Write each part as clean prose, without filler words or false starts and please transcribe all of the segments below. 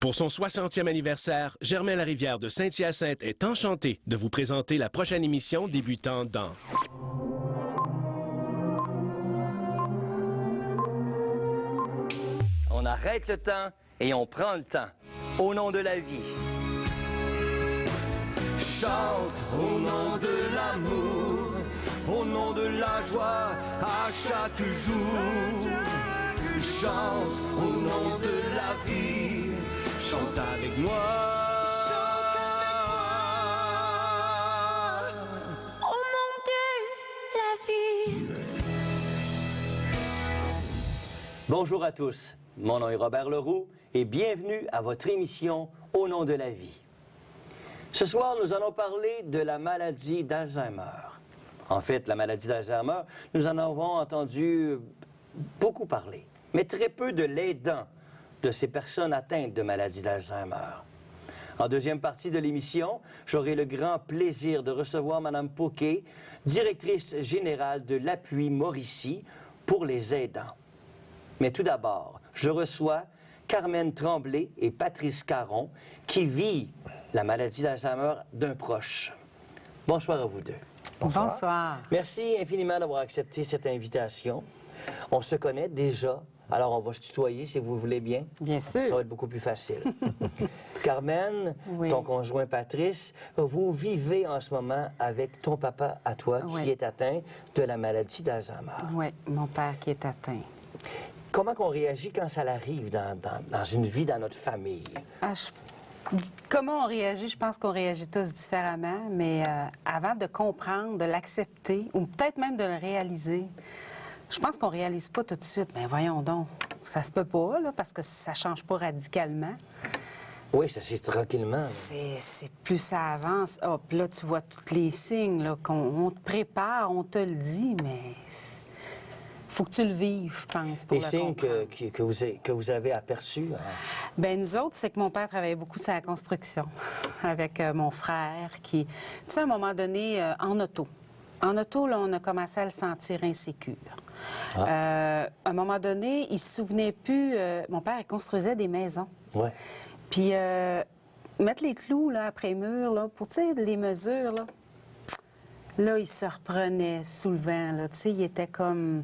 Pour son 60e anniversaire, Germain-Larivière de Saint-Hyacinthe est enchanté de vous présenter la prochaine émission débutant dans... On arrête le temps et on prend le temps. Au nom de la vie. Chante au nom de l'amour, au nom de la joie à chaque jour. Chante au nom de la vie, chante avec moi. Au nom de la vie. Bonjour à tous, mon nom est Robert Leroux et bienvenue à votre émission Au nom de la vie. Ce soir, nous allons parler de la maladie d'Alzheimer. En fait, la maladie d'Alzheimer, nous en avons entendu beaucoup parler, mais très peu de l'aidant de ces personnes atteintes de maladie d'Alzheimer. En deuxième partie de l'émission, j'aurai le grand plaisir de recevoir Mme Pauquet, directrice générale de l'Appui Mauricie pour les aidants. Mais tout d'abord, je reçois Carmen Tremblay et Patrice Caron, qui vivent la maladie d'Alzheimer d'un proche. Bonsoir à vous deux. Bonsoir. Bonsoir. Merci infiniment d'avoir accepté cette invitation. On se connaît déjà, alors on va se tutoyer si vous voulez bien. Bien sûr. Ça va être beaucoup plus facile. Carmen, oui. Ton conjoint Patrice, vous vivez en ce moment avec ton papa à toi qui est atteint de la maladie d'Alzheimer. Oui, mon père qui est atteint. Comment qu'on réagit quand ça arrive dans une vie, dans notre famille? Comment on réagit? Je pense qu'on réagit tous différemment, mais avant de comprendre, de l'accepter, ou peut-être même de le réaliser, je pense qu'on ne réalise pas tout de suite. Mais voyons donc, ça se peut pas, là, parce que ça ne change pas radicalement. Oui, ça c'est tranquillement. C'est plus ça avance. Hop, là, tu vois tous les signes, là, qu'on te prépare, on te le dit, mais... faut que tu le vives, je pense, pour les le signes comprendre. que vous avez aperçus? Bien, nous autres, c'est que mon père travaillait beaucoup sur la construction avec mon frère qui... Tu sais, à un moment donné, en auto. En auto, là, on a commencé à le sentir insécure. À un moment donné, il se souvenait plus... mon père, il construisait des maisons. Oui. Puis, mettre les clous, là, après les murs, là, pour, tu sais, les mesures, là... Là, il se reprenait sous le vent, là, tu sais, il était comme...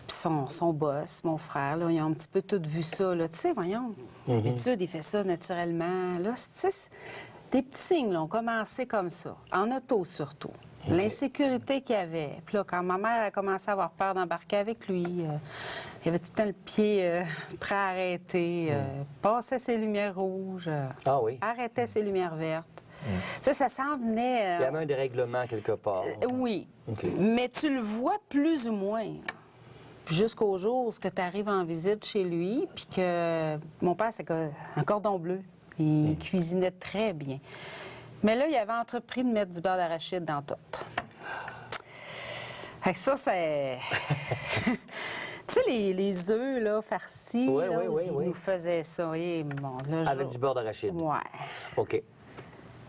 Puis son boss, mon frère, là, ils ont un petit peu tout vu ça, là, tu sais, voyons. D'habitude, il fait ça naturellement. Là, tu sais, des petits signes, là, ont commencé comme ça, en auto surtout. L'insécurité qu'il y avait. Puis là, quand ma mère a commencé à avoir peur d'embarquer avec lui, il avait tout le temps le pied prêt à arrêter, passait ses lumières rouges, arrêtait ses lumières vertes. Tu sais, ça s'en venait... Il y avait un dérèglement quelque part. Oui. Mais tu le vois plus ou moins. Jusqu'au jour où tu arrives en visite chez lui, puis que mon père, c'est un cordon bleu. Il cuisinait très bien. Mais là, il avait entrepris de mettre du beurre d'arachide dans tout. Fait que ça, c'est... Tu sais, les œufs, là, farcis, ils nous faisaient ça. Et bon, là, avec du beurre d'arachide? Oui. OK.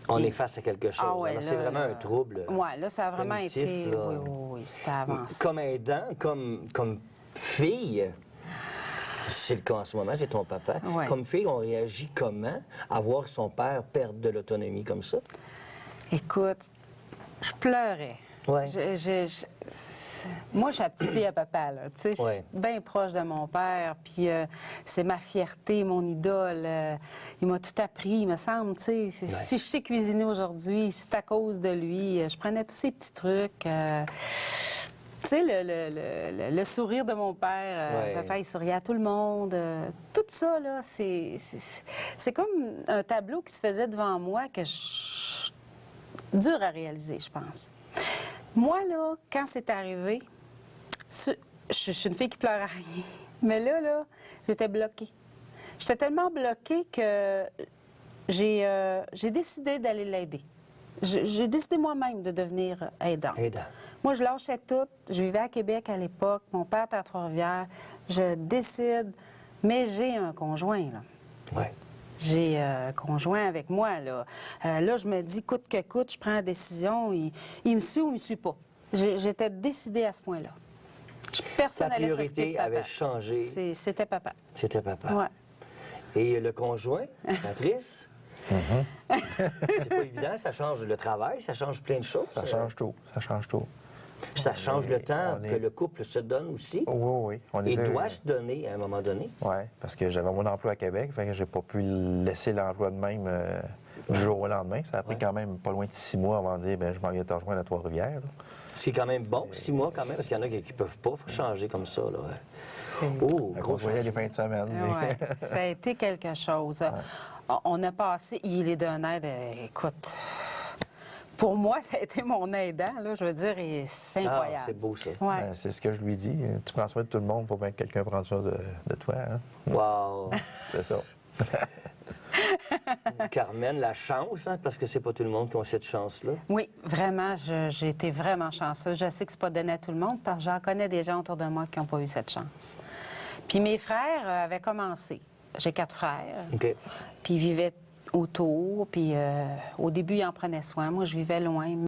On est face à quelque chose. C'est vraiment un trouble. Oui, là, ça a vraiment été... Là. Oui, c'était avancé. Comme aidant, comme fille, c'est le cas en ce moment, c'est ton papa. Ouais. Comme fille, on réagit comment à voir son père perdre de l'autonomie comme ça? Écoute, je pleurais. Ouais. Moi, je suis la petite fille à papa, là. Tu sais, je suis bien proche de mon père, puis c'est ma fierté, mon idole. Il m'a tout appris, il me semble, tu sais. Si je sais cuisiner aujourd'hui, c'est à cause de lui. Je prenais tous ces petits trucs. Tu sais, le sourire de mon père, papa, il souriait à tout le monde. Tout ça, là, c'est comme un tableau qui se faisait devant moi que dur à réaliser, je pense. Moi, là, quand c'est arrivé, je suis une fille qui pleure à rien. Mais là, j'étais bloquée. J'étais tellement bloquée que j'ai décidé d'aller l'aider. J'ai décidé moi-même de devenir aidante. Moi, je lâchais tout. Je vivais à Québec à l'époque. Mon père était à Trois-Rivières. Je décide. Mais j'ai un conjoint, là. Oui. J'ai un conjoint avec moi, là. Là, je me dis, coûte que coûte, je prends la décision. Il me suit ou il me suit pas. J'étais décidée à ce point-là. Personne n'allait s'occuper de papa. Ta priorité avait changé. C'était papa. C'était papa. Ouais. Et le conjoint, Patrice? C'est pas évident, ça change le travail, ça change plein de choses. Ça change tout, ça change tout. Ça change le temps que le couple se donne aussi. Oui, oui. Et doit se donner à un moment donné. Oui, parce que j'avais mon emploi à Québec, fait que j'ai pas pu laisser l'emploi de même du jour au lendemain. Ça a pris quand même pas loin de 6 mois avant de dire je m'en viens te rejoindre à Trois-Rivières. C'est quand même bon, 6 mois quand même, parce qu'il y en a qui ne peuvent pas changer comme ça. Là. Oh, On gros voyait les fins de semaine. Ouais, ça a été quelque chose. On a passé, il est d'un aide, écoute, pour moi, ça a été mon aidant, là, je veux dire, et c'est incroyable. Ah, c'est beau, ça. Ouais. C'est ce que je lui dis. Tu prends soin de tout le monde pour bien que quelqu'un prenne soin de toi. Hein? Wow! C'est ça. Carmen, la chance, hein, parce que c'est pas tout le monde qui a cette chance-là. Oui, vraiment, j'ai été vraiment chanceuse. Je sais que c'est pas donné à tout le monde, parce que j'en connais des gens autour de moi qui n'ont pas eu cette chance. Puis mes frères avaient commencé. J'ai 4 frères. OK. Puis ils vivaient autour, puis au début, ils en prenaient soin. Moi, je vivais loin.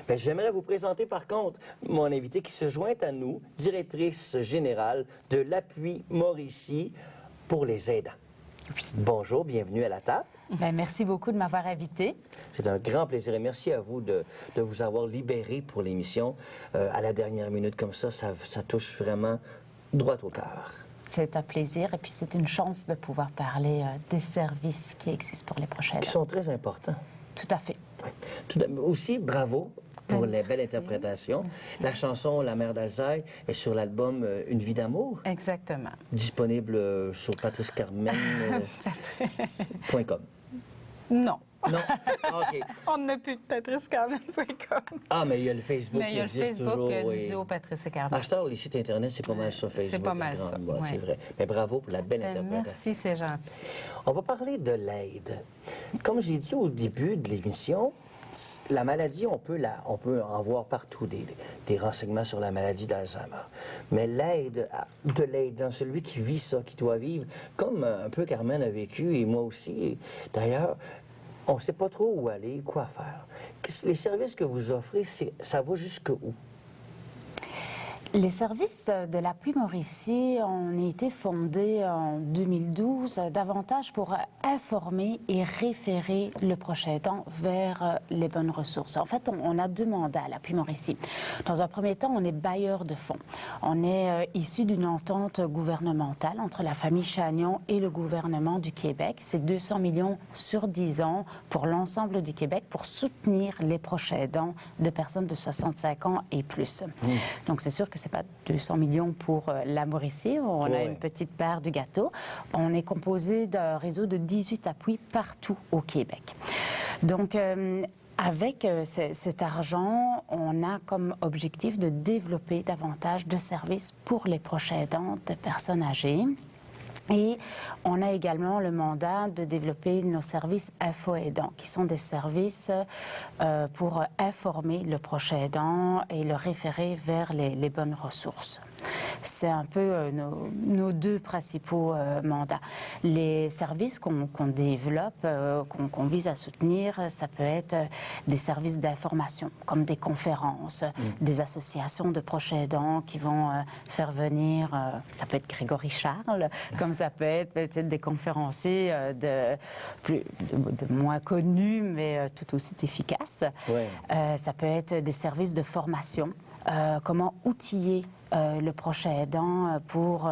Bien, j'aimerais vous présenter par contre mon invité qui se joint à nous, directrice générale de l'Appui Mauricie pour les aidants. Oui. Bonjour, bienvenue à la table. Bien, merci beaucoup de m'avoir invité. C'est un grand plaisir et merci à vous de vous avoir libéré pour l'émission. À la dernière minute comme ça touche vraiment droit au cœur. C'est un plaisir et puis c'est une chance de pouvoir parler des services qui existent pour les prochains Qui sont très importants. Tout à fait. Oui. Aussi, bravo pour les belles interprétations. La chanson La mère d'Alsaï est sur l'album Une vie d'amour. Exactement. Disponible sur patricecarmen.com. Non. Non? OK. On n'a plus de patricecarmen.com. Ah, mais il y a le Facebook Mais il y a le qui existe Facebook toujours. du duo Patrice et Carmen. À ce temps, les sites Internet, c'est pas mal sur Facebook. C'est pas mal ça, Ouais, ouais. c'est vrai. Mais bravo pour la belle interprétation. Merci, c'est gentil. On va parler de l'aide. Comme j'ai dit au début de l'émission, la maladie, on peut en voir partout des renseignements sur la maladie d'Alzheimer. Mais l'aide de l'aidant, celui qui vit ça, qui doit vivre, comme un peu Carmen a vécu, et moi aussi, d'ailleurs, on ne sait pas trop où aller, quoi faire. Les services que vous offrez, ça va jusqu'où? Les services de l'Appui Mauricie ont été fondés en 2012 davantage pour informer et référer le proche aidant vers les bonnes ressources. En fait, on a deux mandats à l'Appui Mauricie. Dans un premier temps, on est bailleur de fonds. On est issu d'une entente gouvernementale entre la famille Chagnon et le gouvernement du Québec. C'est 200 millions sur 10 ans pour l'ensemble du Québec pour soutenir les proches aidants de personnes de 65 ans et plus. Donc, c'est sûr que c'est pas 200 millions pour la Mauricie. On a une petite part du gâteau. On est composé d'un réseau de 18 appuis partout au Québec. Donc, avec cet argent, on a comme objectif de développer davantage de services pour les proches aidants de personnes âgées. Et on a également le mandat de développer nos services info-aidants, qui sont des services pour informer le proche aidant et le référer vers les bonnes ressources. C'est un peu nos deux principaux mandats. Les services qu'on développe, qu'on vise à soutenir, ça peut être des services d'information, comme des conférences, des associations de proches aidants qui vont faire venir, ça peut être Grégory Charles, comme ça peut être peut-être des conférenciers de moins connus, mais tout aussi efficaces. Ouais. Ça peut être des services de formation, comment outiller le proche aidant pour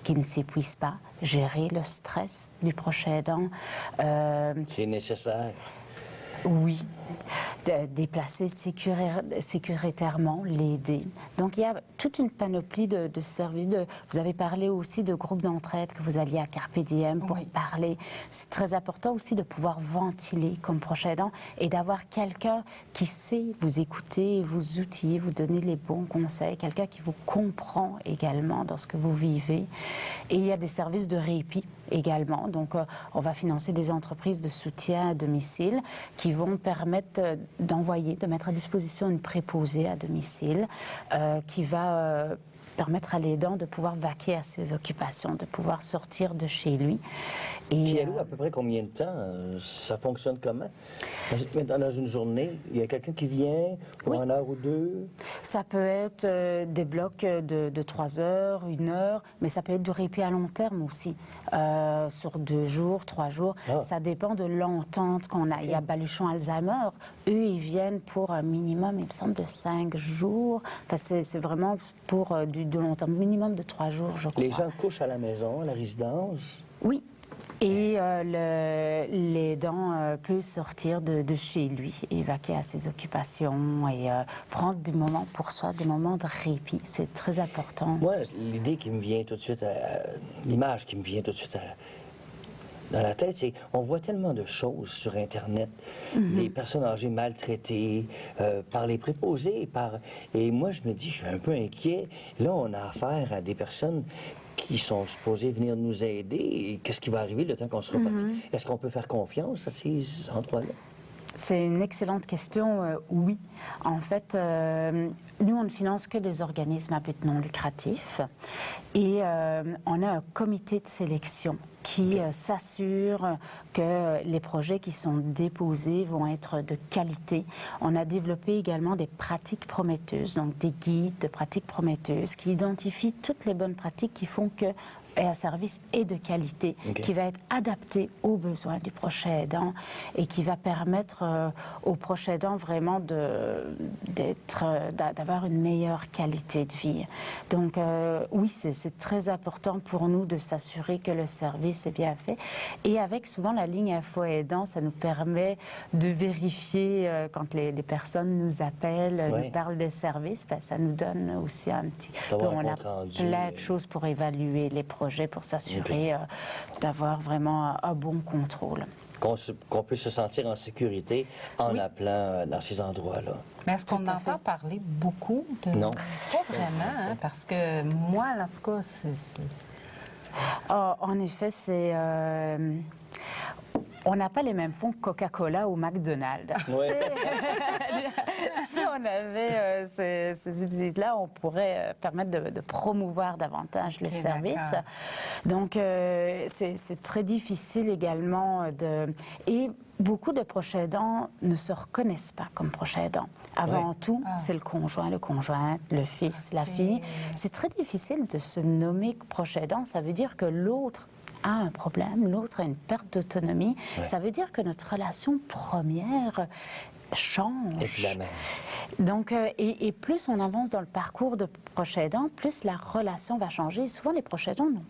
qu'il ne s'épuise pas, gérer le stress du proche aidant. C'est nécessaire. Oui, déplacer sécuritairement, l'aider. Donc, il y a toute une panoplie de services. Vous avez parlé aussi de groupes d'entraide, que vous alliez à Carpe Diem pour parler. C'est très important aussi de pouvoir ventiler comme proche aidant et d'avoir quelqu'un qui sait vous écouter, vous outiller, vous donner les bons conseils, quelqu'un qui vous comprend également dans ce que vous vivez. Et il y a des services de répit également. Donc, on va financer des entreprises de soutien à domicile qui vont permettre de mettre à disposition une préposée à domicile qui va permettre à l'aidant de pouvoir vaquer à ses occupations, de pouvoir sortir de chez lui. Et, Puis elle, à peu près combien de temps? Ça fonctionne comment? Dans une journée, il y a quelqu'un qui vient pour une heure ou deux? Ça peut être des blocs de 3 heures, 1 heure, mais ça peut être du répit à long terme aussi, sur 2 jours, 3 jours. Ah. Ça dépend de l'entente qu'on a. Il y a Baluchon Alzheimer. Eux, ils viennent pour un minimum, il me semble, de 5 jours. Enfin, c'est vraiment pour de long terme, minimum de 3 jours, je crois. Les gens couchent à la maison, à la résidence? Oui. Et l'aidant peut sortir de chez lui et vaquer à ses occupations et prendre des moments pour soi, des moments de répit. C'est très important. Moi, l'idée qui me vient tout de suite, l'image qui me vient tout de suite dans la tête, c'est qu'on voit tellement de choses sur Internet, des personnes âgées maltraitées par les préposés. Et moi, je me dis, je suis un peu inquiet. Là, on a affaire à des personnes qui sont supposés venir nous aider. Qu'est-ce qui va arriver le temps qu'on sera parti? Est-ce qu'on peut faire confiance à ces endroits-là? C'est une excellente question, oui. En fait, nous, on ne finance que des organismes à but non lucratif et on a un comité de sélection qui s'assure que les projets qui sont déposés vont être de qualité. On a développé également des pratiques prometteuses, donc des guides de pratiques prometteuses qui identifient toutes les bonnes pratiques qui font que un service est de qualité, qui va être adapté aux besoins du proche aidant et qui va permettre au proche aidant vraiment d'avoir une meilleure qualité de vie. Donc oui, c'est très important pour nous de s'assurer que le service est bien fait. Et avec souvent la ligne Info Aidant, ça nous permet de vérifier quand les personnes nous appellent, nous parlent des services, ben, ça nous donne aussi un petit peu, on a plein de choses pour évaluer les projets, pour s'assurer d'avoir vraiment un bon contrôle. Qu'on peut se sentir en sécurité en appelant dans ces endroits-là. Mais est-ce qu'on entend parler beaucoup de... Non. Pas vraiment, hein, parce que moi, en tout cas, c'est... En effet, c'est... On n'a pas les mêmes fonds que Coca-Cola ou McDonald's. Oui. Si on avait ces subsides-là, on pourrait permettre de promouvoir davantage les services. Donc, c'est très difficile également de... Et beaucoup de proches aidants ne se reconnaissent pas comme proches aidants. Avant tout, c'est le conjoint, le fils, la fille. C'est très difficile de se nommer proche aidant. Ça veut dire que l'autre a un problème, l'autre a une perte d'autonomie. Ça veut dire que notre relation première change. Et puis la même. Donc, et plus on avance dans le parcours de proche aidant, plus la relation va changer. Et souvent, les proches aidants n'ont